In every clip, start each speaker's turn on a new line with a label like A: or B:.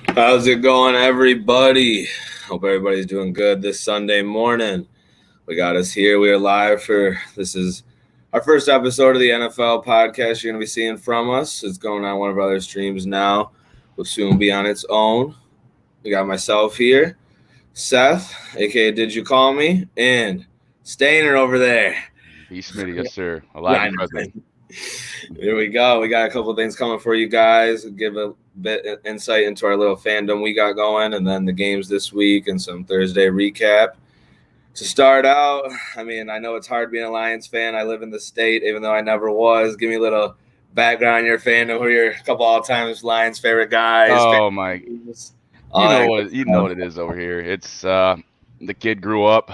A: How's it going, everybody? Hope everybody's doing good this Sunday morning. We got us here. We are live for this is our first episode of the NFL podcast you're going to be seeing from us. It's going on one of our other streams now. Will soon be on its own. We got myself here, Seth, aka Did You Call Me, and Stainer over there.
B: B. Smitty, yes, sir.
A: Yeah,
B: Alive
A: I
B: and
A: know.
B: present.
A: Here we go. We got a couple of things coming for you guys. Give a bit of insight into our little fandom we got going, and then the games this week and some Thursday recap. To start out, I mean, I know it's hard being a Lions fan. I live in the state, even though I never was. Give me a little background on your fandom. Who are your couple all-time Lions favorite guys?
B: Oh my, you know
A: Stuff.
B: what it is over here. It's the kid grew up.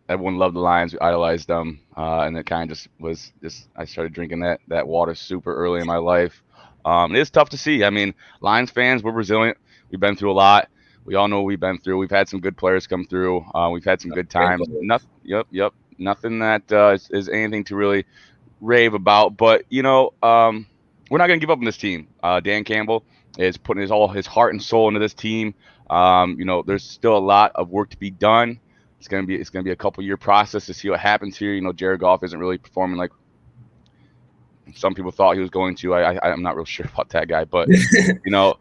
B: Everyone loved the Lions. We idolized them, and it kind of just I started drinking that water super early in my life. It's tough to see. I mean, Lions fans, we're resilient. We've been through a lot. We all know what we've been through. We've had some good players come through. We've had some good times. Nothing. Yep. Nothing that is anything to really rave about. But we're not going to give up on this team. Dan Campbell is putting all his heart and soul into this team. There's still a lot of work to be done. It's gonna be a couple year process to see what happens here. Jared Goff isn't really performing like some people thought he was going to. I'm not real sure about that guy, but you know,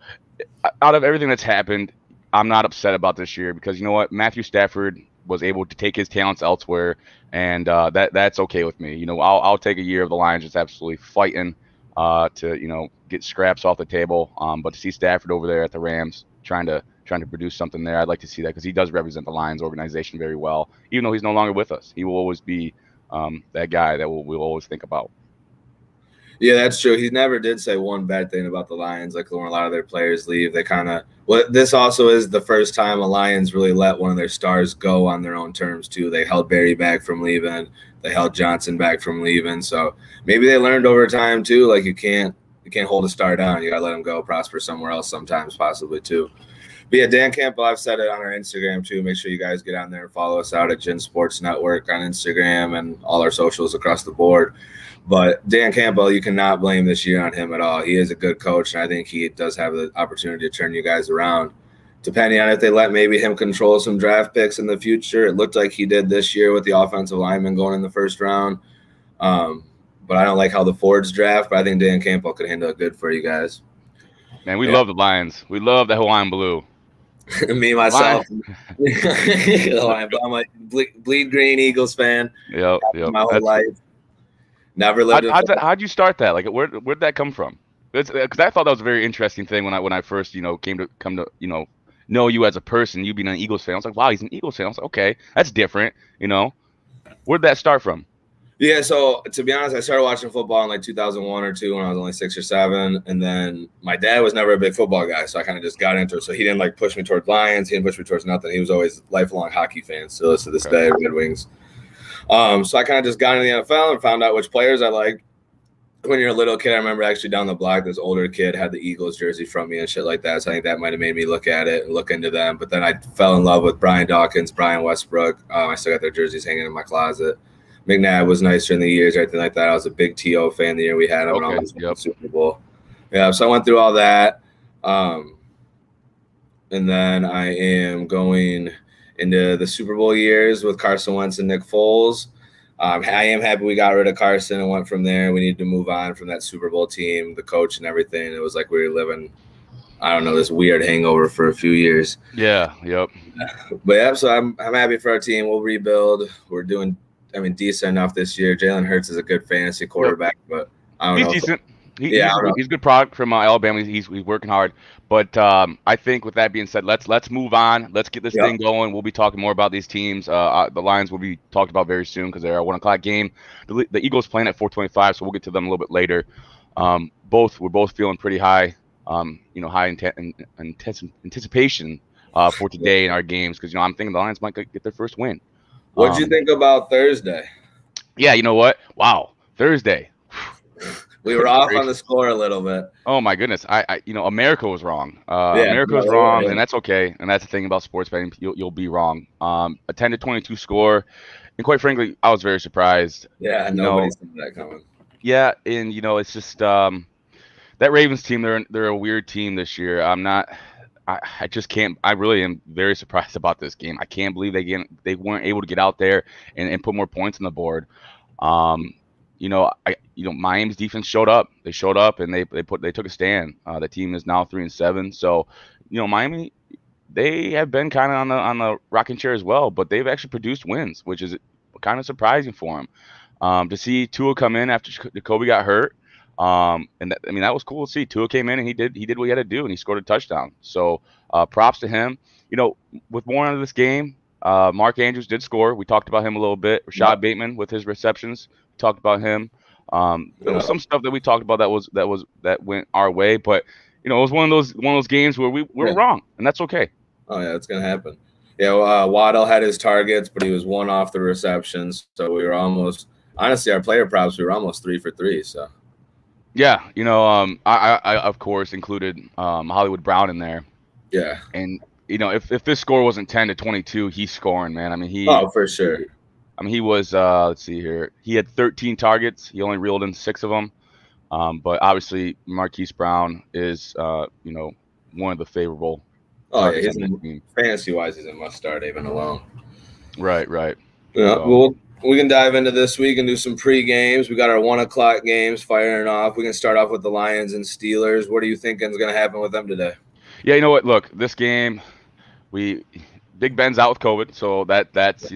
B: out of everything that's happened, I'm not upset about this year because you know what, Matthew Stafford was able to take his talents elsewhere, and that's okay with me. I'll take a year of the Lions just absolutely fighting to get scraps off the table. But to see Stafford over there at the Rams trying to produce something there, I'd like to see that because he does represent the Lions organization very well. Even though he's no longer with us, he will always be that guy that we'll always think about.
A: Yeah, that's true. He never did say one bad thing about the Lions. Like when a lot of their players leave, they kind of. Well, this also is the first time a Lions really let one of their stars go on their own terms too. They held Barry back from leaving. They held Johnson back from leaving. So maybe they learned over time too. Like you can't hold a star down. You got to let him go, prosper somewhere else. Sometimes possibly too. But yeah, Dan Campbell, I've said it on our Instagram too. Make sure you guys get on there and follow us out at Gin Sports Network on Instagram and all our socials across the board. But Dan Campbell, you cannot blame this year on him at all. He is a good coach, and I think he does have the opportunity to turn you guys around. Depending on if they let maybe him control some draft picks in the future, it looked like he did this year with the offensive lineman going in the first round. But I don't like how the Fords draft, but I think Dan Campbell could handle it good for you guys.
B: Man, we
A: Yeah.
B: love the Lions. We love the Hawaiian blue.
A: Me,
B: Lion.
A: myself, I'm a bleed green Eagles fan
B: Yep, yep.
A: my whole
B: That's
A: life. Never lived in
B: how'd you start that? Like, where'd that come from? Because I thought that was a very interesting thing when I first come to know you as a person. You being an Eagles fan, I was like, wow, he's an Eagles fan. I was like, okay, that's different. Where'd that start from?
A: Yeah, so to be honest, I started watching football in like 2001 or two when I was only 6 or 7, and then my dad was never a big football guy, so I kind of just got into it. So he didn't like push me towards Lions, he didn't push me towards nothing. He was always a lifelong hockey fan, still is to this
B: Okay.
A: day, Red Wings. So I kind of just got into the NFL and found out which players I liked. When you're a little kid, I remember actually down the block, this older kid had the Eagles jersey from me and shit like that. So I think that might have made me look at it and look into them. But then I fell in love with Brian Dawkins, Brian Westbrook. I still got their jerseys hanging in my closet. McNabb was nice during the years, everything like that. I was a big T.O. fan the year we had him and
B: Okay.
A: almost won the
B: Yep.
A: Super Bowl. Yeah, so I went through all that. And then I am going into the Super Bowl years with Carson Wentz and Nick Foles. I am happy we got rid of Carson and went from there. We needed to move on from that Super Bowl team, the coach and everything. It was like we were living, I don't know, this weird hangover for a few years.
B: Yeah. Yep.
A: But yeah, so I'm happy for our team. We'll rebuild. We're doing, decent enough this year. Jalen Hurts is a good fantasy quarterback, but I don't
B: He's
A: know.
B: decent.
A: Yeah, I don't know.
B: He's a good product from Alabama. He's working hard. But I think with that being said, let's move on. Let's get this
A: Yep.
B: thing going. We'll be talking more about these teams. The Lions will be talked about very soon because they're a 1 o'clock game. The Eagles playing at 4:25, so we'll get to them a little bit later. We're both feeling pretty high. High anticipation for today in our games because I'm thinking the Lions might get their first win.
A: What'd you think about Thursday?
B: Yeah, you know what? Wow, Thursday.
A: We were off on the score a little bit.
B: Oh my goodness! America was wrong.
A: Yeah,
B: America was
A: no,
B: wrong,
A: yeah.
B: and that's okay. And that's the thing about sports betting; you'll be wrong. A 10-22 score, and quite frankly, I was very surprised.
A: Yeah,
B: You
A: nobody
B: know,
A: saw that coming.
B: yeah, and it's just that that Ravens team, they're a weird team this year. I just can't. I really am very surprised about this game. I can't believe they weren't able to get out there and put more points on the board. Um, Miami's defense showed up. They showed up and they took a stand. The team is now 3-7. So, Miami, they have been kind of on the rocking chair as well, but they've actually produced wins, which is kind of surprising for them. To see Tua come in after Jacoby got hurt, that was cool to see. Tua came in and he did what he had to do, and he scored a touchdown. So props to him. With more into this game, Mark Andrews did score. We talked about him a little bit. Rashad Bateman with his receptions, we talked about him. There was some stuff that we talked about that went our way, but it was one of those games where we were wrong, and that's okay.
A: Oh yeah, it's gonna happen. Yeah, Waddle had his targets, but he was one off the receptions, so we were almost. Honestly, our player props, we were almost 3 for 3. So,
B: yeah, I of course included Hollywood Brown in there.
A: Yeah,
B: and if this score wasn't 10-22, he's scoring, man. I mean,
A: for sure.
B: I mean, he was. Let's see here. He had 13 targets. He only reeled in 6 of them. But obviously, Marquise Brown is one of the favorable.
A: Oh yeah, fantasy-wise, he's a must-start even alone.
B: Right.
A: Yeah, so, we can dive into this week and do some pre-games. We got our 1 o'clock games firing off. We can start off with the Lions and Steelers. What are you thinking is going to happen with them today?
B: Yeah, you know what? Look, this game, Big Ben's out with COVID, so that's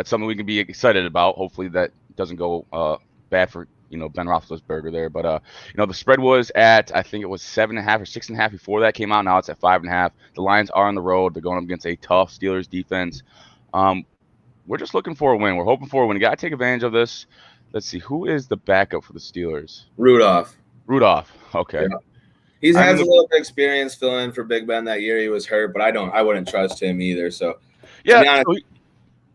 B: something we can be excited about. Hopefully that doesn't go bad for Ben Roethlisberger there. But the spread was at, I think it was 7.5 or 6.5 before that came out. Now it's at 5.5. The Lions are on the road. They're going up against a tough Steelers defense. We're just looking for a win. We're hoping for a win. You got to take advantage of this. Let's see. Who is the backup for the Steelers?
A: Rudolph.
B: Okay.
A: Yeah. He has a little bit of experience filling in for Big Ben that year. He was hurt, but I wouldn't trust him either. So,
B: yeah,
A: to be honest,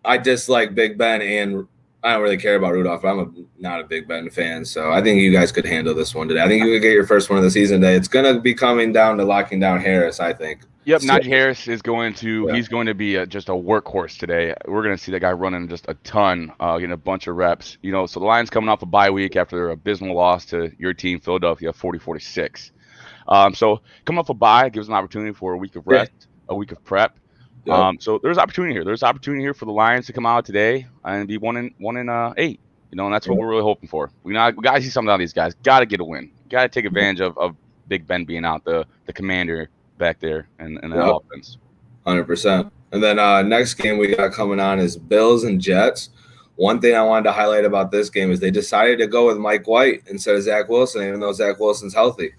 A: I dislike Big Ben, and I don't really care about Rudolph. I'm not a Big Ben fan, so I think you guys could handle this one today. I think you could get your first one of the season today. It's going to be coming down to locking down Harris, I think.
B: Yep, Najee Harris is going to he's going to be just a workhorse today. We're going to see that guy running just a ton, getting a bunch of reps. So the Lions coming off a bye week after their abysmal loss to your team, Philadelphia, 40-46. So coming off a bye gives them an opportunity for a week of rest, a week of prep. So there's opportunity here. There's opportunity here for the Lions to come out today and be 1-8. And that's what we're really hoping for. We got to see something out of these guys. Got to get a win. Got to take advantage of Big Ben being out, the commander back there and that offense.
A: 100%. And then next game we got coming on is Bills and Jets. One thing I wanted to highlight about this game is they decided to go with Mike White instead of Zach Wilson, even though Zach Wilson's healthy.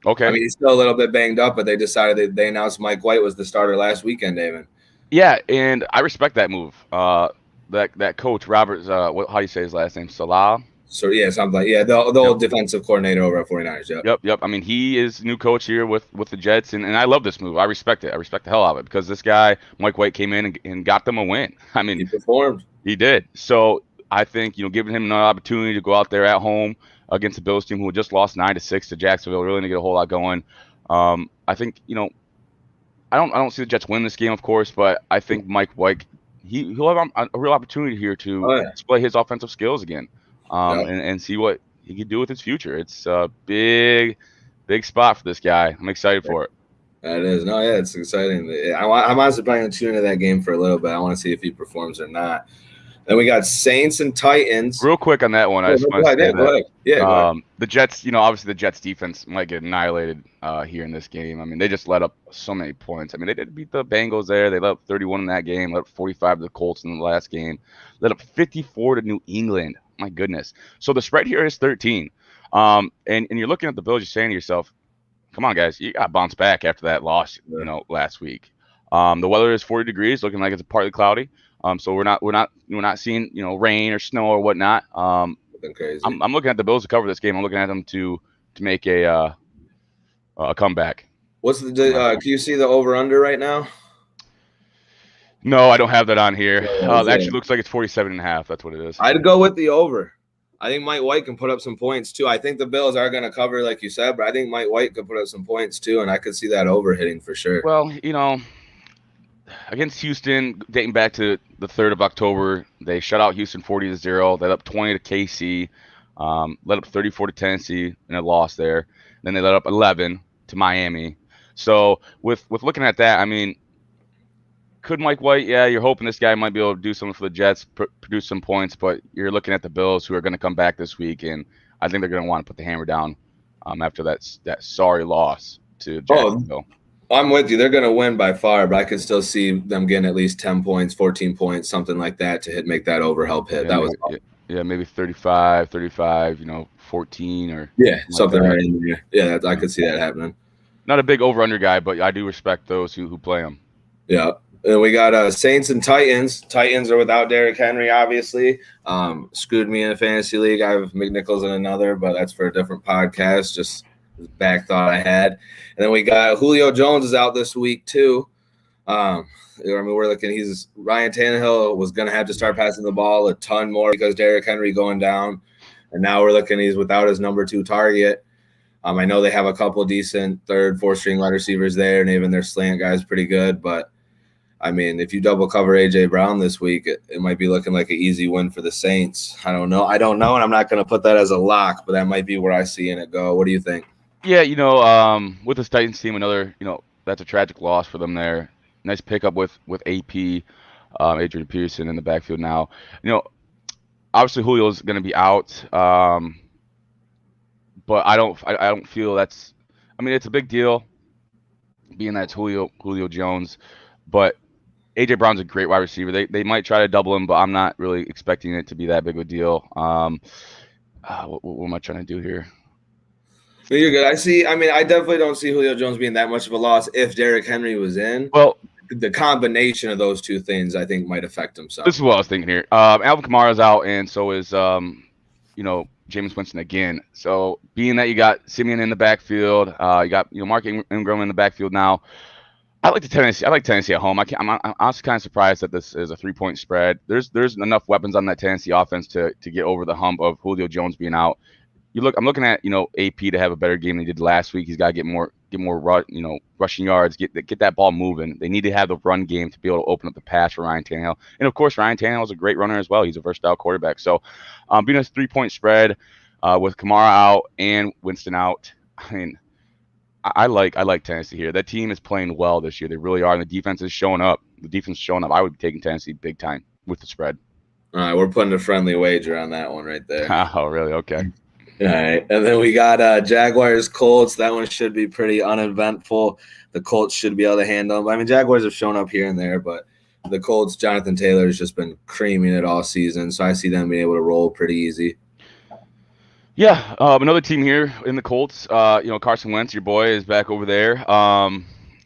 B: Okay.
A: I mean, he's still a little bit banged up, but they decided they announced Mike White was the starter last weekend, David.
B: Yeah, and I respect that move. That coach, Roberts, how do you say his last name? Salah?
A: So, yeah, something like the old defensive coordinator over at 49ers.
B: Yep. I mean, he is new coach here with the Jets, and I love this move. I respect it. I respect the hell out of it because this guy, Mike White, came in and got them a win. I mean,
A: he performed.
B: He did. So I think, giving him another opportunity to go out there at home against the Bills team who just lost 9-6 to Jacksonville, really didn't get a whole lot going. I think, I don't see the Jets win this game, of course, but I think Mike White, he'll have a real opportunity here to display his offensive skills again. And see what he could do with his future. It's a big spot for this guy. I'm excited for it.
A: That is. No, yeah, it's exciting. I'm honestly planning to tune into that game for a little bit. I want to see if he performs or not. Then we got Saints and Titans.
B: Real quick on that one. I just want to say that.
A: Go ahead.
B: The Jets, obviously the Jets defense might get annihilated here in this game. I mean, they just let up so many points. I mean, they did beat the Bengals there. They let up 31 in that game, let up 45 to the Colts in the last game, let up 54 to New England. My goodness. So the spread here is 13. And you're looking at the Bills, you're saying to yourself, come on, guys, you got to bounce back after that loss, last week. The weather is 40 degrees, looking like it's partly cloudy. So we're not seeing, rain or snow or whatnot.
A: Crazy.
B: I'm looking at the Bills to cover this game. I'm looking at them to make a comeback.
A: What's the can you see the over-under right now?
B: No, I don't have that on here. It actually looks like it's 47.5. That's what it is.
A: I'd go with the over. I think Mike White can put up some points too. I think the Bills are going to cover, like you said, but I think Mike White could put up some points too, and I could see that over hitting for sure.
B: Well, against Houston, dating back to the 3rd of October, they shut out Houston 40-0. They up 20 to KC. Led up 34 to Tennessee in a loss there. Then they led up 11 to Miami. So with looking at that, I mean, could Mike White? Yeah, you're hoping this guy might be able to do something for the Jets, produce some points, but you're looking at the Bills, who are going to come back this week, and I think they're going to want to put the hammer down after that sorry loss to Jacksonville.
A: I'm with you. They're going to win by far, but I could still see them getting at least 10 points, 14 points, something like that to make that help hit.
B: Yeah, maybe 35, 14 or
A: something right in there. Yeah, I could see that happening.
B: Not a big over-under guy, but I do respect those who play him.
A: Yeah. And we got Saints and Titans. Titans are without Derrick Henry, obviously. Screwed me in a fantasy league. I have McNichols in another, but that's for a different podcast. Just back thought I had. And then we got Julio Jones is out this week too. We're looking. Ryan Tannehill was going to have to start passing the ball a ton more because Derrick Henry going down, and now we're looking. He's without his number 2 target. I know they have a couple decent 3rd, 4th string wide receivers there, and even their slant guys pretty good. But I mean, if you double cover AJ Brown this week, it might be looking like an easy win for the Saints. I don't know, and I'm not going to put that as a lock, but that might be where I see it go. What do you think?
B: Yeah, with this Titans team, another, that's a tragic loss for them there. Nice pickup with AP, Adrian Peterson in the backfield now. Obviously Julio's going to be out, but I don't feel that's. I mean, it's a big deal, being that it's Julio Jones, but AJ Brown's a great wide receiver. They might try to double him, but I'm not really expecting it to be that big of a deal. What am I trying to do here?
A: No, you're good. I definitely don't see Julio Jones being that much of a loss if Derrick Henry was in.
B: Well,
A: the combination of those two things, I think, might affect him.
B: This is what I was thinking here. Alvin Kamara's out, and so is, Jameis Winston again. So being that you got Simeon in the backfield, you got Mark Ingram in the backfield now. I like Tennessee at home. I'm honestly kind of surprised that this is a 3-point spread. There's enough weapons on that Tennessee offense to get over the hump of Julio Jones being out. I'm looking at AP to have a better game than he did last week. He's got to get more rushing yards, get that ball moving. They need to have the run game to be able to open up the pass for Ryan Tannehill. And of course, Ryan Tannehill is a great runner as well. He's a versatile quarterback. So, being a 3-point spread with Kamara out and Winston out, I mean, I like Tennessee here. That team is playing well this year. They really are. And the defense is showing up. I would be taking Tennessee big time with the spread.
A: All right, we're putting a friendly wager on that one right there.
B: Oh, really? Okay.
A: All right, and then we got Jaguars Colts. That one should be pretty uneventful. The Colts should be able to handle them. I mean, Jaguars have shown up here and there, but the Colts, Jonathan Taylor has just been creaming it all season, so I see them being able to roll pretty easy.
B: Yeah, another team here in the Colts. Carson Wentz, your boy, is back over there.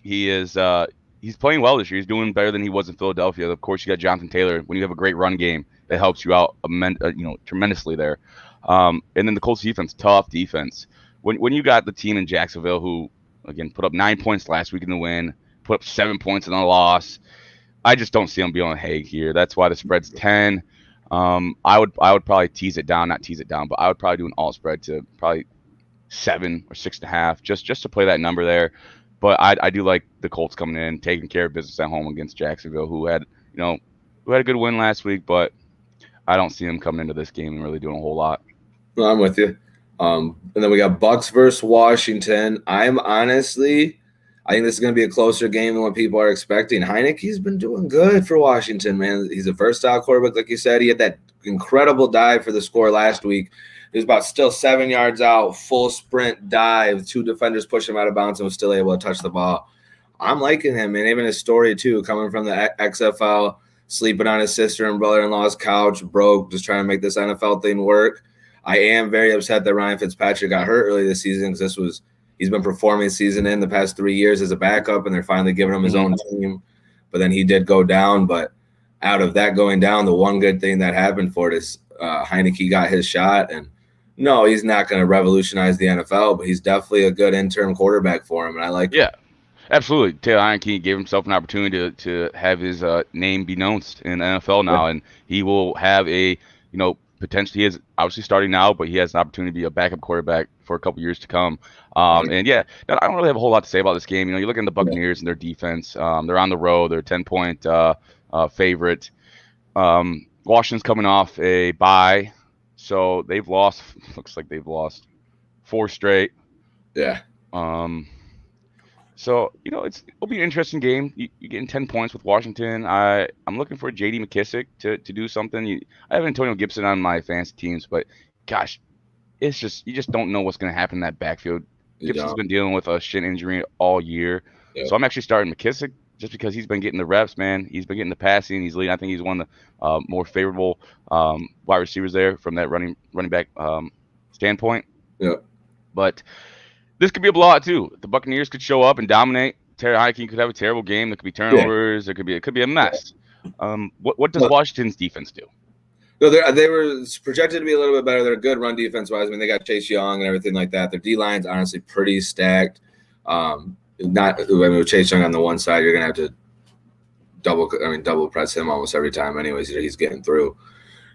B: He's playing well this year. He's doing better than he was in Philadelphia. Of course, you got Jonathan Taylor. When you have a great run game, that helps you out tremendously there. And then the Colts defense, tough defense. When you got the team in Jacksonville who, again, put up 9 points last week in the win, put up 7 points in the loss, I just don't see them being on Hague here. That's why the spread's 10. I would probably not tease it down, but I would probably do an all spread to probably 7 or 6.5, just to play that number there. But I do like the Colts coming in, taking care of business at home against Jacksonville, who had a good win last week, but I don't see them coming into this game and really doing a whole lot.
A: Well, I'm with you. And then we got Bucks versus Washington. I think this is going to be a closer game than what people are expecting. Heineke's been doing good for Washington, man. He's a versatile quarterback, like you said. He had that incredible dive for the score last week. He was about still 7 yards out, full sprint dive. 2 defenders pushed him out of bounds and was still able to touch the ball. I'm liking him, man. Even his story, too, coming from the XFL, sleeping on his sister and brother-in-law's couch, broke, just trying to make this NFL thing work. I am very upset that Ryan Fitzpatrick got hurt early this season because he's been performing season in the past 3 years as a backup, and they're finally giving him his own team. But then he did go down. But out of that going down, the one good thing that happened for it is Heineke got his shot. And no, he's not going to revolutionize the NFL, but he's definitely a good interim quarterback for him, and I like
B: him. Absolutely. Taylor Heineke gave himself an opportunity to have his name be known in the NFL now, and he will have potentially, he is obviously starting now, but he has an opportunity to be a backup quarterback for a couple years to come. And I don't really have a whole lot to say about this game. You look at the Buccaneers and their defense. They're on the road. They're a 10-point favorite. Washington's coming off a bye, So they've lost. Looks like they've lost 4 straight.
A: Yeah.
B: So it'll be an interesting game. You're getting 10 points with Washington. I'm looking for J.D. McKissick to do something. I have Antonio Gibson on my fantasy teams, but gosh, it's just you just don't know what's going to happen in that backfield.
A: You
B: Gibson's
A: don't.
B: been dealing with a shin injury all year,
A: Yep.
B: so I'm actually starting McKissick just because he's been getting the reps. Man, he's been getting the passing. He's leading. I think he's one of the more favorable wide receivers there from that running back standpoint.
A: Yep.
B: But this could be a blowout too. The Buccaneers could show up and dominate. Terry Heineke could have a terrible game. There could be turnovers. It could be a mess. What does Washington's defense do?
A: No, they were projected to be a little bit better. They're a good run defense wise. I mean, they got Chase Young and everything like that. Their D line's honestly pretty stacked. With Chase Young on the one side, you're gonna have to double press him almost every time. Anyways, he's getting through.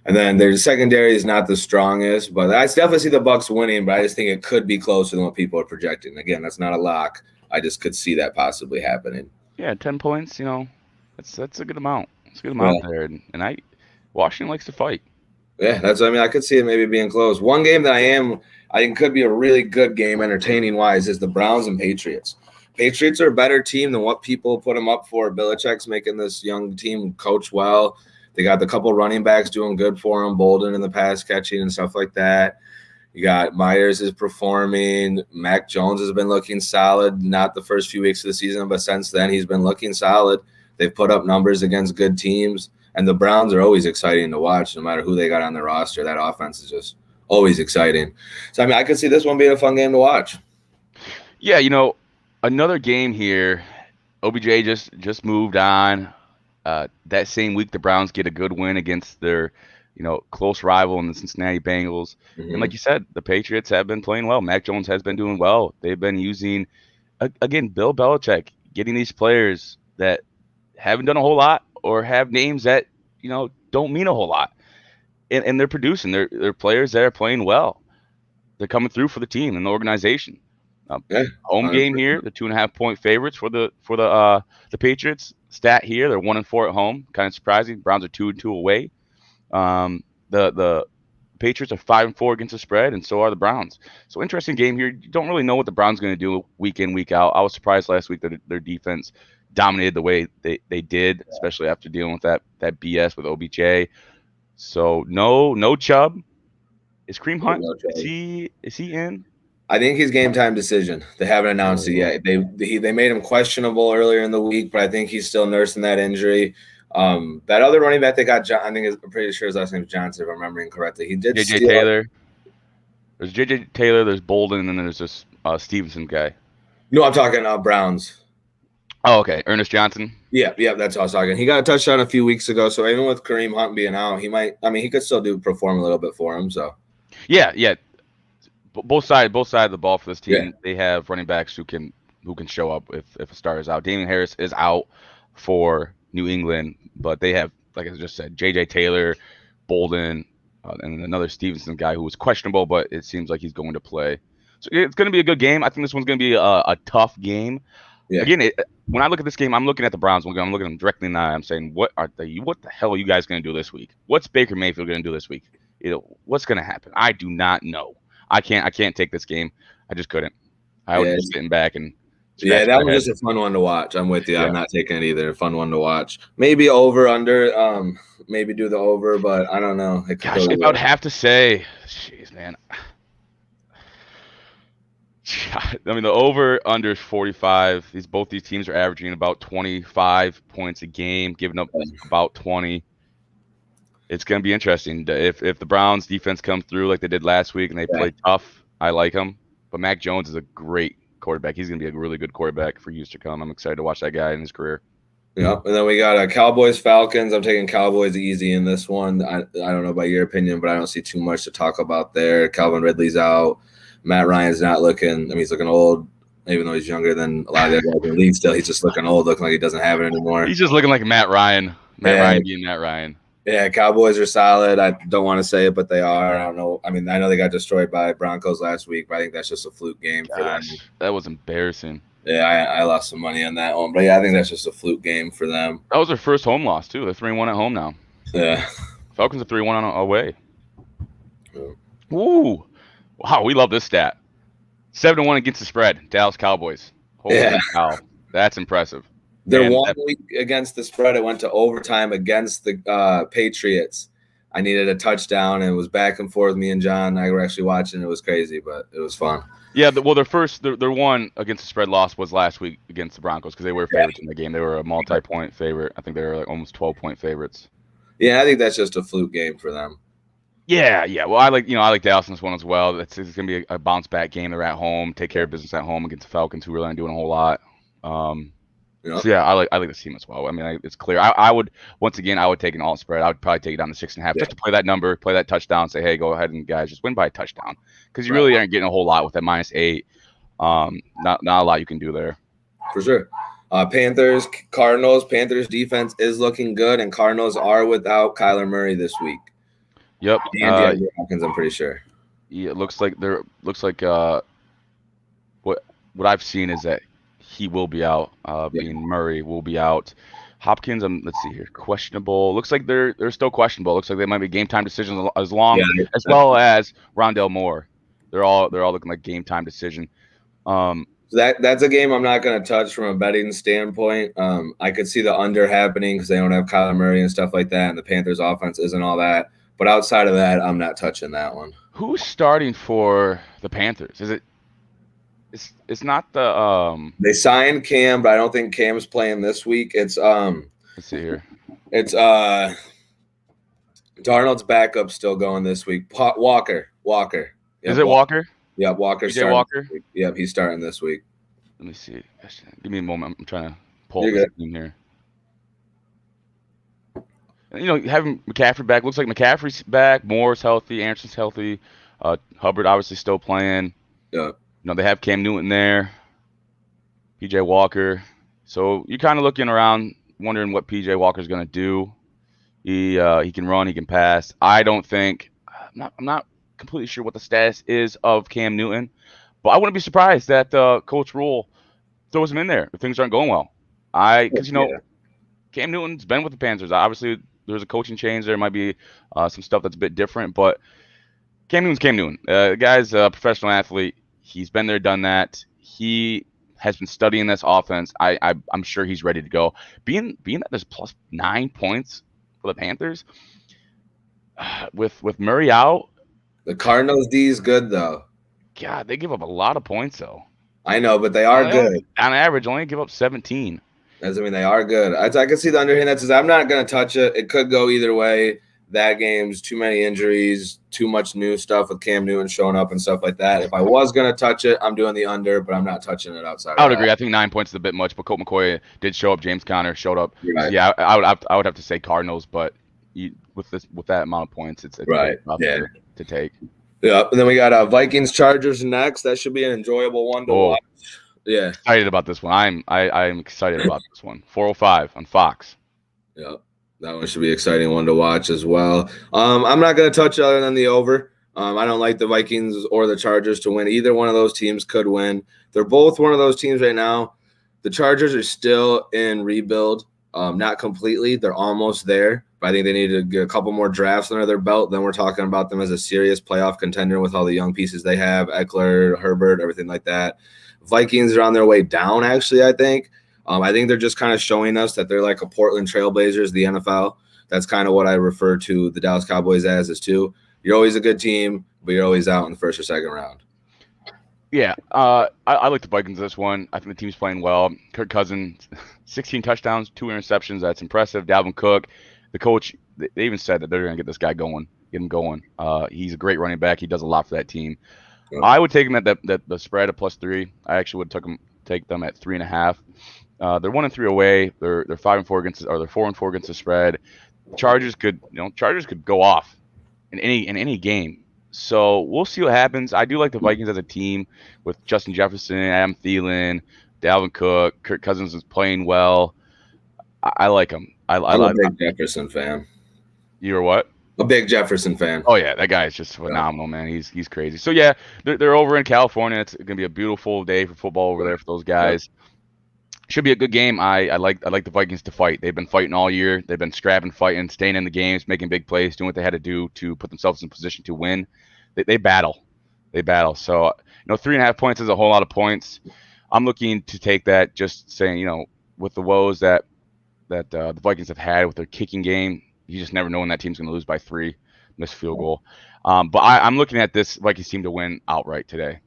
A: And then their secondary is not the strongest, but I definitely see the Bucs winning. But I just think it could be closer than what people are projecting. Again, that's not a lock. I just could see that possibly happening.
B: Yeah, 10 points. That's a good amount. It's a good amount there, and Washington likes to fight.
A: Yeah, I could see it maybe being close. One game that I think could be a really good game, entertaining wise, is the Browns and Patriots. Patriots are a better team than what people put them up for. Belichick's making this young team coach well. They got the couple running backs doing good for them, Bolden in the pass catching and stuff like that. You got Myers is performing. Mac Jones has been looking solid. Not the first few weeks of the season, but since then he's been looking solid. They've put up numbers against good teams. And the Browns are always exciting to watch no matter who they got on their roster. That offense is just always exciting. So, I could see this one being a fun game to watch.
B: Yeah, another game here. OBJ just moved on. That same week, the Browns get a good win against their, close rival in the Cincinnati Bengals. Mm-hmm. And like you said, the Patriots have been playing well. Mac Jones has been doing well. They've been using, again, Bill Belichick, getting these players that haven't done a whole lot or have names that, don't mean a whole lot. And they're producing. They're players that are playing well. They're coming through for the team and the organization. Home game here, the 2.5-point favorites for the Patriots. Stat here, they're 1-4 at home. Kind of surprising. Browns are 2-2 away. The Patriots are 5-4 against the spread, and so are the Browns. So interesting game here. You don't really know what the Browns are going to do week in, week out. I was surprised last week that their defense dominated the way they did, especially after dealing with that BS with OBJ. So no Chubb. Is Kareem Hunt? Is he in?
A: I think he's game time decision. They haven't announced it yet. They made him questionable earlier in the week, but I think he's still nursing that injury. That other running back they got, I'm pretty sure his last name is Johnson, if I'm remembering correctly. He did
B: J.J. Taylor. There's J.J. Taylor, there's Bolden, and then there's this Stevenson guy.
A: No, I'm talking Browns.
B: Oh, okay. Ernest Johnson?
A: Yeah, that's what I was talking. He got a touchdown a few weeks ago, so even with Kareem Hunt being out, he could still perform a little bit for him. So
B: yeah. Both sides of the ball for this team, They have running backs who can show up if a star is out. Damian Harris is out for New England, but they have, like I just said, J.J. Taylor, Bolden, and another Stevenson guy who was questionable, but it seems like he's going to play. So it's going to be a good game. I think this one's going to be a tough game. Yeah. Again, when I look at this game, I'm looking at the Browns. I'm looking at them directly in the eye. I'm saying, what the hell are you guys going to do this week? What's Baker Mayfield going to do this week? What's going to happen? I do not know. I can't take this game. I just couldn't. I was just sitting back and
A: that was just a fun one to watch. I'm with you. Yeah. I'm not taking it either. A fun one to watch. Maybe over under. Maybe do the over, but I don't know.
B: Gosh, if I would have to say, jeez, man. I mean, the over under is 45. Both these teams are averaging about 25 points a game, giving up about 20. It's going to be interesting. If the Browns defense comes through like they did last week and they play tough, I like them. But Mac Jones is a great quarterback. He's going to be a really good quarterback for years to come. I'm excited to watch that guy in his career.
A: Yep. And then we got Cowboys Falcons. I'm taking Cowboys easy in this one. I don't know about your opinion, but I don't see too much to talk about there. Calvin Ridley's out. Matt Ryan's not looking. He's looking old, even though he's younger than a lot of the other guys in the league. Still, he's just looking old, looking like he doesn't have it anymore.
B: He's just looking like Matt Ryan. Ryan being Matt Ryan.
A: Yeah, Cowboys are solid. I don't want to say it, but they are. I don't know. I mean, I know they got destroyed by Broncos last week, but I think that's just a fluke game for them.
B: That was embarrassing.
A: Yeah, I lost some money on that one. But, I think that's just a fluke game for them.
B: That was their first home loss, too. They're 3-1 at home now.
A: Yeah.
B: Falcons are 3-1 away. Ooh, wow, we love this stat. 7-1 against the spread, Dallas Cowboys.
A: Yeah.
B: Holy cow, that's impressive.
A: Their
B: And
A: one week against the spread, it went to overtime against the Patriots. I needed a touchdown, and it was back and forth. Me and John, I were actually watching. It was crazy, but it was fun.
B: yeah, well, their one against the spread loss was last week against the Broncos because they were favorites in the game. They were a multi-point favorite. I think they were like almost 12-point favorites.
A: Yeah, I think that's just a fluke game for them.
B: Yeah. Well, I like Dallas in this one as well. It's going to be a bounce back game. They're at home, take care of business at home against the Falcons, who really aren't doing a whole lot. So yeah, I like this team as well. I mean, it's clear. I would I would take an alt spread. I would probably take it down to 6.5 just to play that number, play that touchdown. Say, hey, go ahead and guys, just win by a touchdown because you really aren't getting a whole lot with that -8. Not a lot you can do there.
A: For sure. Panthers, Cardinals. Panthers defense is looking good, and Cardinals are without Kyler Murray this week.
B: Yep.
A: And Hopkins, I'm pretty sure.
B: Yeah, it looks like what I've seen is that he will be out. Being Murray will be out. Hopkins, let's see here, questionable. Looks like they're still questionable. Looks like they might be game time decisions as well as Rondale Moore. They're all looking like game time decision.
A: That's a game I'm not going to touch from a betting standpoint. I could see the under happening because they don't have Kyler Murray and stuff like that, and the Panthers offense isn't all that. But outside of that, I'm not touching that one.
B: Who's starting for the Panthers? Is it? It's not the
A: They signed Cam, but I don't think Cam's playing this week. It's
B: Let's see here.
A: It's Darnold's backup still going this week. Walker. Yep,
B: Is it Walker?
A: Yeah, Walker.
B: PJ Walker.
A: Yep, he's starting this week.
B: Let me see. Give me a moment. I'm trying to pull this team here. Having McCaffrey back, looks like McCaffrey's back. Moore's healthy. Anderson's healthy. Hubbard obviously still playing.
A: Yeah.
B: They have Cam Newton there. PJ Walker. So you're kind of looking around, wondering what PJ Walker's going to do. He can run. He can pass. I'm not completely sure what the status is of Cam Newton, but I wouldn't be surprised that Coach Rule throws him in there if things aren't going well. Because Cam Newton's been with the Panthers. Obviously, there's a coaching change. There might be some stuff that's a bit different, but Cam Newton's Cam Newton. The guy's a professional athlete. He's been there, done that. He has been studying this offense. I'm sure he's ready to go. Being that there's plus 9 points for the Panthers, with Murray out.
A: The Cardinals D is good though.
B: God, they give up a lot of points though.
A: I know, but they are good.
B: On average, only give up 17.
A: They are good. I can see the underhand that says I'm not going to touch it. It could go either way. That game's too many injuries, too much new stuff with Cam Newton showing up and stuff like that. If I was going to touch it, I'm doing the under, but I'm not touching it outside.
B: I would agree. I think 9 points is a bit much, but Colt McCoy did show up. James Conner showed up. Right. Yeah, I would have to say Cardinals, but with that amount of points, it's
A: right.
B: To take.
A: Yeah, and then we got Vikings Chargers next. That should be an enjoyable one to watch. Yeah,
B: excited about this one. I'm excited about this one. 4:05 on Fox.
A: Yeah. That one should be an exciting one to watch as well. I'm not going to touch other than the over. I don't like the Vikings or the Chargers to win. Either one of those teams could win. They're both one of those teams right now. The Chargers are still in rebuild, not completely. They're almost there. But I think they need to get a couple more drafts under their belt. Then we're talking about them as a serious playoff contender with all the young pieces they have, Eckler, Herbert, everything like that. Vikings are on their way down, actually, I think. I think they're just kind of showing us that they're like a Portland Trailblazers, the NFL. That's kind of what I refer to the Dallas Cowboys as is too. You're always a good team, but you're always out in the first or second round.
B: Yeah, I like the Vikings this one. I think the team's playing well. Kirk Cousins, 16 touchdowns, 2 interceptions. That's impressive. Dalvin Cook, the coach, they even said that they're going to get this guy going, get him going. He's a great running back. He does a lot for that team. Yeah. I would take him at the spread of +3. I actually would take them at 3.5. They're 1-3 away. They're 5-4 against, or they're 4-4 against the spread. Chargers could go off in any game. So we'll see what happens. I do like the Vikings as a team with Justin Jefferson, Adam Thielen, Dalvin Cook, Kirk Cousins is playing well. I like him. I'm
A: a big Jefferson fan.
B: You're what?
A: A big Jefferson fan.
B: Oh yeah, that guy is just phenomenal, man. He's crazy. So yeah, they're over in California. It's gonna be a beautiful day for football over there for those guys. Yeah. Should be a good game. I like the Vikings to fight. They've been fighting all year. They've been scrapping, fighting, staying in the games, making big plays, doing what they had to do to put themselves in position to win. they battle. They battle. So 3.5 points is a whole lot of points. I'm looking to take that, just saying, with the woes that the Vikings have had with their kicking game, you just never know when that team's going to lose by 3, missed field goal. But I'm looking at this Vikings team to win outright today.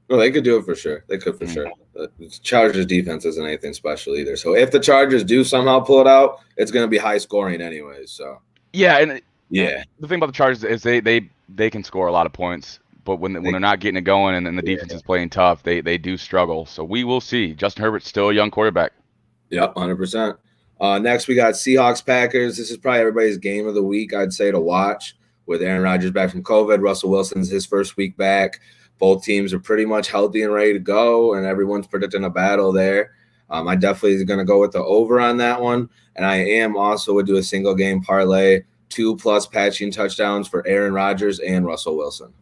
A: Well, they could do it for sure. They could for sure. The Chargers defense isn't anything special either. So if the Chargers do somehow pull it out, it's going to be high scoring anyways. So
B: yeah, and
A: yeah,
B: the thing about the Chargers is they can score a lot of points, but when they're not getting it going and the defense is playing tough, they do struggle. So we will see. Justin Herbert's still a young quarterback.
A: Yep, 100%. Next, we got Seahawks Packers. This is probably everybody's game of the week, I'd say, to watch. With Aaron Rodgers back from COVID, Russell Wilson's his first week back. Both teams are pretty much healthy and ready to go, and everyone's predicting a battle there. I definitely is going to go with the over on that one, and I am also would do a single game parlay, 2+ patching touchdowns for Aaron Rodgers and Russell Wilson.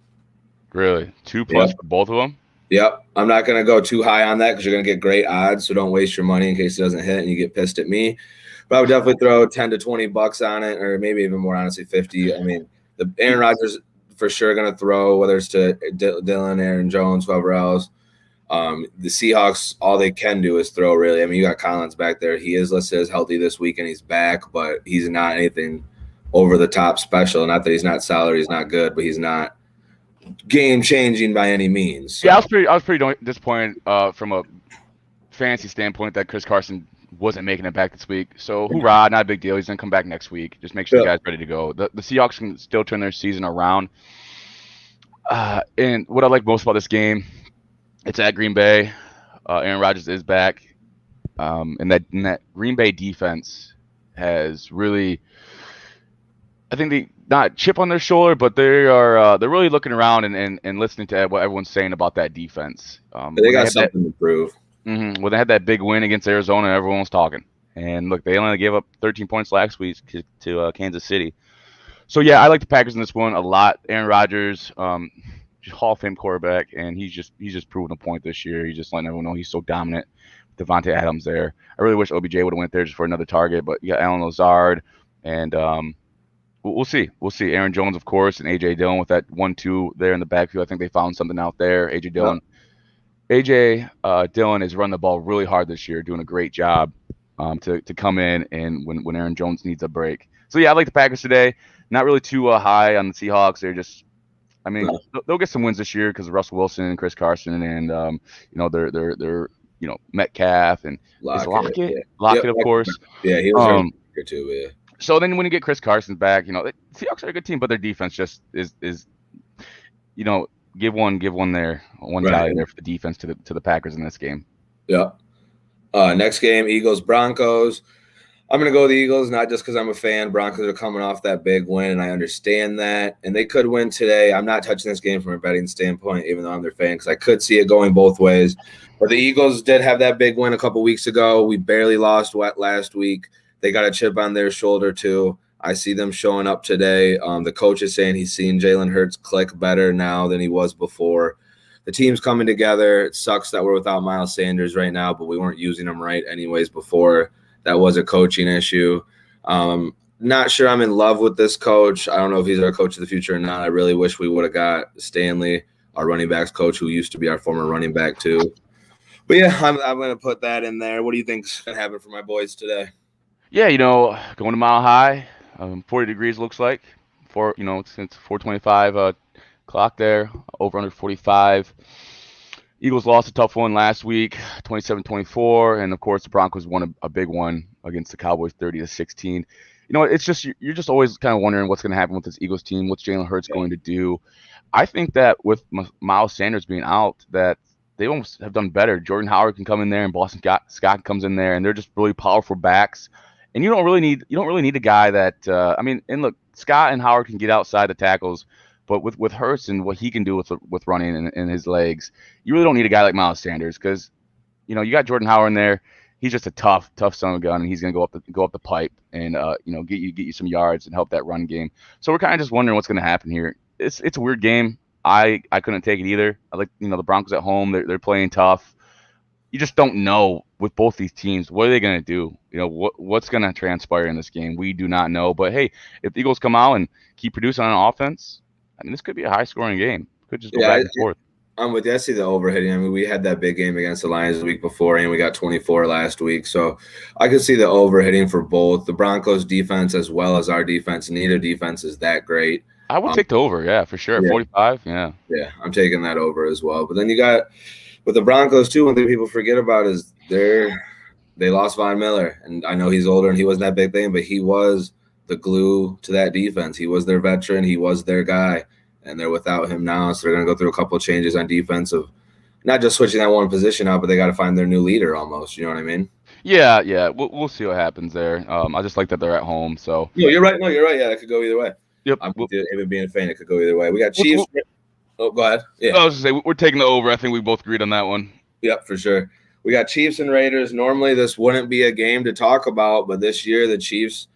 B: Really? 2+ for both of them?
A: Yep. I'm not going to go too high on that because you're going to get great odds, so don't waste your money in case it doesn't hit and you get pissed at me. But I would definitely throw 10 to 20 bucks on it, or maybe even more, honestly, 50. I mean, the Aaron Rodgers for sure going to throw, whether it's to Dylan, Aaron Jones, whoever else. The Seahawks, all they can do is throw, really. I mean, you got Collins back there. He is listed as healthy this week, and he's back, but he's not anything over the top special. Not that he's not solid, he's not good, but he's not game-changing by any means. So.
B: Yeah, I was pretty disappointed from a fantasy standpoint that Chris Carson wasn't making it back this week. So hoorah, not a big deal. He's gonna come back next week. Just make sure the guy's ready to go. The Seahawks can still turn their season around. And what I like most about this game, it's at Green Bay. Aaron Rodgers is back, and that Green Bay defense has really, I think they not chip on their shoulder, but they're really looking around and listening to what everyone's saying about that defense.
A: They got something to prove.
B: When they had that big win against Arizona, everyone was talking. And look, they only gave up 13 points last week to Kansas City. So yeah, I like the Packers in this one a lot. Aaron Rodgers, Hall of Fame quarterback, and he's just proven a point this year. He's just letting everyone know he's so dominant. Devontae Adams there. I really wish OBJ would have went there just for another target, but you got Alan Lazard, and we'll see. We'll see. Aaron Jones, of course, and A.J. Dillon with that 1-2 there in the backfield. I think they found something out there. A.J. Dillon. Dillon is running the ball really hard this year, doing a great job to come in and when Aaron Jones needs a break. So yeah, I like the Packers today. Not really too high on the Seahawks. They're just, I mean, they'll get some wins this year because of Russell Wilson and Chris Carson and they're Metcalf and Lockett, of course.
A: Yeah, he was here too. Yeah.
B: So then when you get Chris Carson back, the Seahawks are a good team, but their defense just is give one there, tally there for the defense to the Packers in this game.
A: Yeah. Next game, Eagles Broncos. I'm going to go with the Eagles, not just because I'm a fan. Broncos are coming off that big win, and I understand that. And they could win today. I'm not touching this game from a betting standpoint, even though I'm their fan, because I could see it going both ways. But the Eagles did have that big win a couple weeks ago. We barely lost last week. They got a chip on their shoulder, too. I see them showing up today. The coach is saying he's seen Jalen Hurts click better now than he was before. The team's coming together. It sucks that we're without Miles Sanders right now, but we weren't using him right anyways before. That was a coaching issue. Not sure I'm in love with this coach. I don't know if he's our coach of the future or not. I really wish we would have got Stanley, our running backs coach, who used to be our former running back too. But yeah, I'm going to put that in there. What do you think's going to happen for my boys today?
B: Yeah, going to Mile High, 40 degrees looks like. Since 4:25 clock there, over under 45. Eagles lost a tough one last week, 27-24, and of course the Broncos won a big one against the Cowboys, 30-16. It's just you're just always kind of wondering what's going to happen with this Eagles team. What's Jalen Hurts going to do? I think that with Miles Sanders being out, that they almost have done better. Jordan Howard can come in there, and Boston Scott comes in there, and they're just really powerful backs. And you don't really need a guy that and look, Scott and Howard can get outside the tackles. But with Hurts and what he can do with running and his legs, you really don't need a guy like Miles Sanders because, you got Jordan Howard in there. He's just a tough son of a gun, and he's gonna go up the pipe and get you some yards and help that run game. So we're kind of just wondering what's gonna happen here. It's a weird game. I couldn't take it either. I like the Broncos at home. They're playing tough. You just don't know with both these teams. What are they gonna do? What's gonna transpire in this game? We do not know. But hey, if the Eagles come out and keep producing on offense, I mean, this could be a high-scoring game. Could just go
A: Yeah,
B: back and forth.
A: I'm with you. I see the overhitting. I mean, we had that big game against the Lions the week before, and we got 24 last week. So I could see the overhitting for both the Broncos defense as well as our defense. Neither defense is that great.
B: I would take the over, yeah, for sure.
A: Yeah.
B: 45, yeah.
A: Yeah, I'm taking that over as well. But then you got with the Broncos too. One thing people forget about is they lost Von Miller, and I know he's older and he wasn't that big thing, but he was the glue to that defense. He was their veteran. He was their guy, and they're without him now. So they're going to go through a couple of changes on defense of not just switching that one position out, but they got to find their new leader almost. You know what I mean?
B: Yeah, yeah. We'll see what happens there. I just like that they're at home. So
A: No, you're right. No, you're right. Yeah, it could go either way.
B: Yep.
A: I'm with you. Even being a fan, it could go either way. We got Chiefs. Oh, go ahead. Yeah.
B: I was just say we're taking the over. I think we both agreed on that one.
A: Yep, for sure. We got Chiefs and Raiders. Normally, this wouldn't be a game to talk about, but this year the Chiefs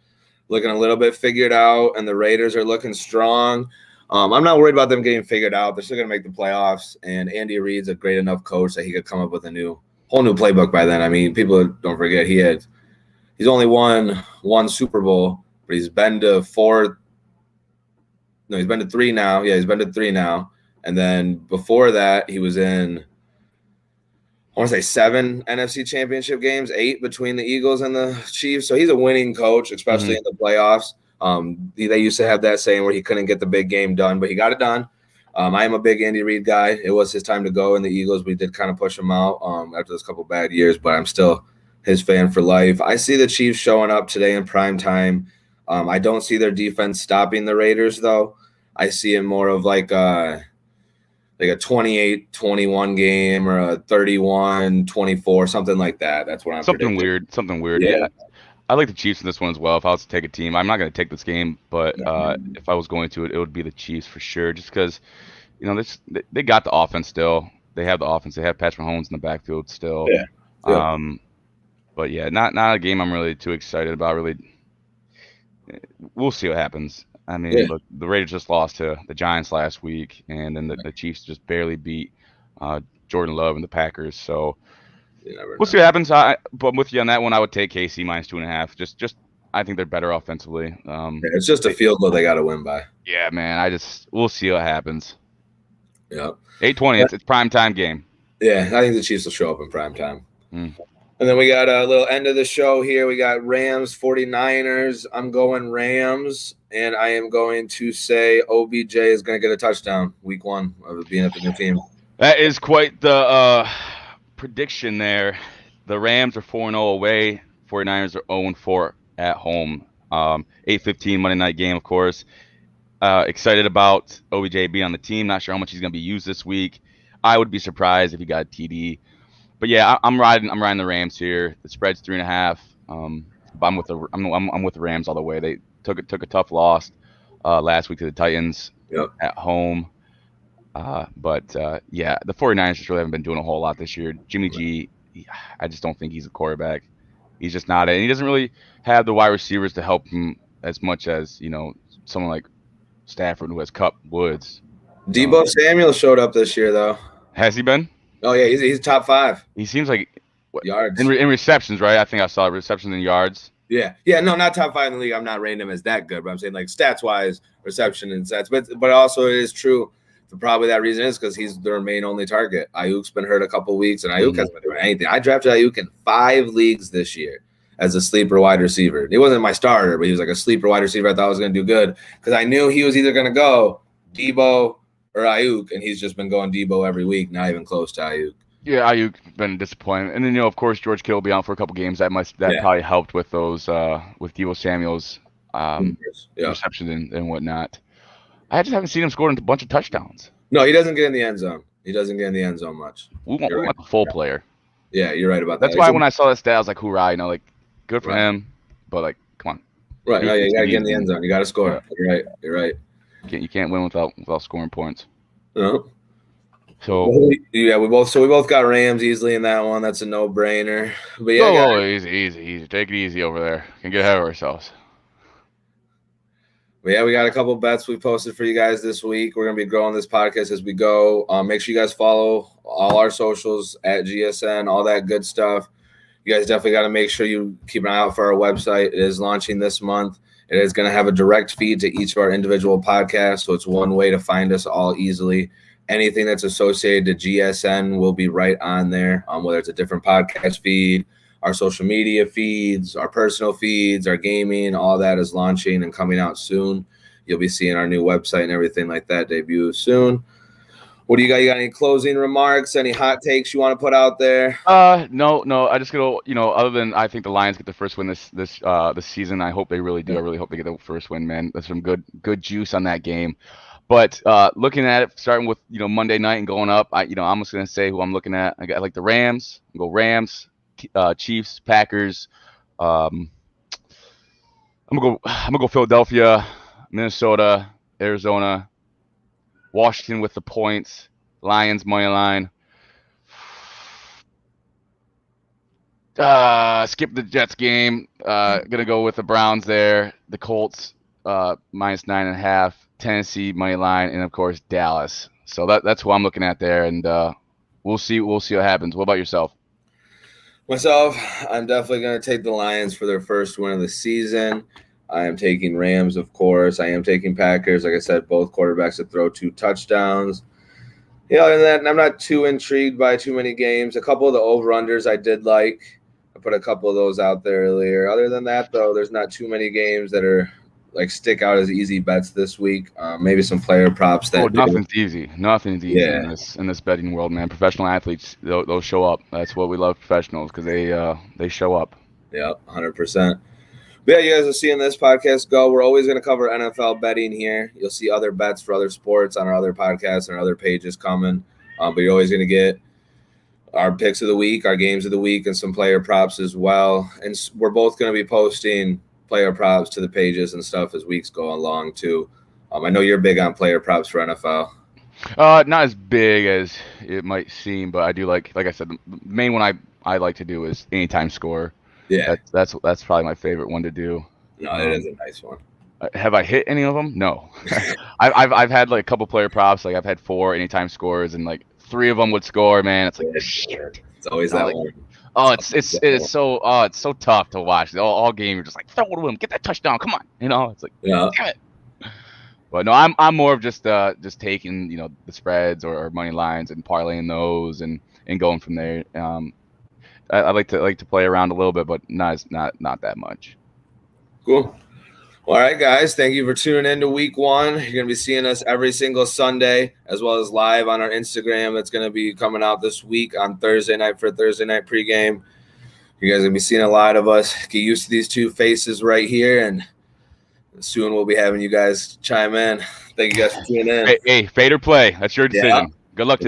A: looking a little bit figured out, and the Raiders are looking strong. I'm not worried about them getting figured out. They're still going to make the playoffs, and Andy Reid's a great enough coach that he could come up with a whole new playbook by then. I mean, people don't forget he's only won one Super Bowl, but he's been to four. No, he's been to three now. Yeah, he's been to three now. And then before that, he was in, I want to say 7 NFC championship games, 8 between the Eagles and the Chiefs. So he's a winning coach, especially in the playoffs. They used to have that saying where he couldn't get the big game done, but he got it done. I am a big Andy Reid guy. It was his time to go in the Eagles. We did kind of push him out after those couple bad years, but I'm still his fan for life. I see the Chiefs showing up today in prime time. I don't see their defense stopping the Raiders, though. I see it more of like a 28-21 game or a 31-24, something like that. That's what I'm
B: Something
A: predicting.
B: Something weird.
A: Yeah.
B: I like the Chiefs in this one as well. If I was to take a team, I'm not going to take this game, but if I was going to, it would be the Chiefs for sure. Just because, they got the offense still. They have the offense. They have Patrick Mahomes in the backfield still.
A: Yeah.
B: But yeah, not a game I'm really too excited about. Really, we'll see what happens. I mean, look, the Raiders just lost to the Giants last week, and then the Chiefs just barely beat Jordan Love and the Packers. So we'll see what happens. But with you on that one, I would take KC minus 2.5. Just I think they're better offensively.
A: It's just a field goal they got to win by.
B: Yeah, man. We'll see what happens.
A: Yeah.
B: 8:20. It's prime time game.
A: Yeah, I think the Chiefs will show up in prime time. And then we got a little end of the show here. We got Rams, 49ers. I'm going Rams, and I am going to say OBJ is going to get a touchdown week 1 of being at the new team.
B: That is quite the prediction there. The Rams are 4-0 away. 49ers are 0-4 at home. 8:15 Monday night game, of course. Excited about OBJ being on the team. Not sure how much he's going to be used this week. I would be surprised if he got a TD. But yeah, I'm riding the Rams here. The spread's 3.5. But I'm with the Rams all the way. They took a tough loss last week to the Titans at home. But yeah, the 49ers just really haven't been doing a whole lot this year. Jimmy G, I just don't think he's a quarterback. He's just not it. And he doesn't really have the wide receivers to help him as much as, someone like Stafford who has Kupp, Woods.
A: Deebo Samuel showed up this year, though.
B: Has he been?
A: Oh, yeah, he's top 5.
B: He seems like
A: yards
B: in receptions, right? I think I saw receptions and yards.
A: Yeah, no, not top 5 in the league. I'm not rating him as that good, but I'm saying like stats wise, reception and stats. But also it is true. Probably that reason is because he's their main only target. Ayuk's been hurt a couple weeks, and Ayuk hasn't been doing anything. I drafted Ayuk in 5 leagues this year as a sleeper wide receiver. He wasn't my starter, but he was like a sleeper wide receiver. I thought I was going to do good because I knew he was either going to go Deebo or Ayuk, and he's just been going Deebo every week, not even close to Ayuk.
B: Yeah, Ayuk's been disappointed, and then of course George Kittle will be out for a couple games. That probably helped with those with Deebo Samuel's receptions and whatnot. I just haven't seen him score a bunch of touchdowns.
A: No, he doesn't get in the end zone. He doesn't get in the end zone much.
B: We want the full player.
A: Yeah, you're right about that.
B: That's why when I saw that stat, I was like, hoorah, good for him. But like, come on.
A: Right, no, you gotta get in the end zone. You gotta score. Yeah. You're right.
B: You can't win without scoring points.
A: No.
B: So
A: we both got Rams easily in that one. That's a no-brainer. But yeah,
B: easy. Take it easy over there. Can't get ahead of ourselves.
A: But yeah, we got a couple bets we posted for you guys this week. We're gonna be growing this podcast as we go. Make sure you guys follow all our socials at GSN, all that good stuff. You guys definitely got to make sure you keep an eye out for our website. It is launching this month. It is going to have a direct feed to each of our individual podcasts, so it's one way to find us all easily. Anything that's associated to GSN will be right on there, whether it's a different podcast feed, our social media feeds, our personal feeds, our gaming, all that is launching and coming out soon. You'll be seeing our new website and everything like that debut soon. What do you got? You got any closing remarks? Any hot takes you want to put out there?
B: No. I just gonna, other than I think the Lions get the first win this season. I hope they really do. I really hope they get the first win, man. There's some good juice on that game. But looking at it, starting with Monday night and going up, I'm just gonna say who I'm looking at. I like the Rams. I'll go Rams, Chiefs, Packers. I'm gonna go Philadelphia, Minnesota, Arizona, Washington with the points, Lions money line. Skip the Jets game. Gonna go with the Browns there. The Colts -9.5. Tennessee money line, and of course Dallas. So that's who I'm looking at there, and we'll see what happens. What about yourself?
A: Myself, I'm definitely going to take the Lions for their first win of the season. I am taking Rams, of course. I am taking Packers. Like I said, both quarterbacks to throw 2 touchdowns. And then I'm not too intrigued by too many games. A couple of the over-unders I did like. I put a couple of those out there earlier. Other than that, though, there's not too many games that are stick out as easy bets this week. Maybe some player props that
B: nothing's easy in this betting world, man. Professional athletes, they'll show up. That's what we love, professionals, because they show up.
A: Yeah, 100%. But yeah, you guys are seeing this podcast go. We're always going to cover NFL betting here. You'll see other bets for other sports on our other podcasts and our other pages coming. But you're always going to get our picks of the week, our games of the week, and some player props as well. And we're both going to be posting player props to the pages and stuff as weeks go along too. I know you're big on player props for NFL.
B: Not as big as it might seem, but I do like I said, the main one I like to do is anytime score.
A: Yeah,
B: that's probably my favorite one to do.
A: No, it is a nice one.
B: Have I hit any of them? No. I've had a couple player props. I've had 4 anytime scores, and 3 of them would score. Man, it's shit.
A: It's always that one.
B: Oh, it's so tough to watch. All game you're just throw it to him, get that touchdown, come on. It's
A: yeah.
B: Damn it. But no, I'm more of just taking the spreads or money lines and parlaying those and going from there. I like to play around a little bit, but not that much.
A: Cool. All right, guys. Thank you for tuning in to week 1. You're going to be seeing us every single Sunday, as well as live on our Instagram. That's going to be coming out this week on Thursday night for a Thursday night pregame. You guys are going to be seeing a lot of us. Get used to these 2 faces right here, and soon we'll be having you guys chime in. Thank you guys for tuning in.
B: Hey, fade or play. That's your decision. Yeah. Good luck today.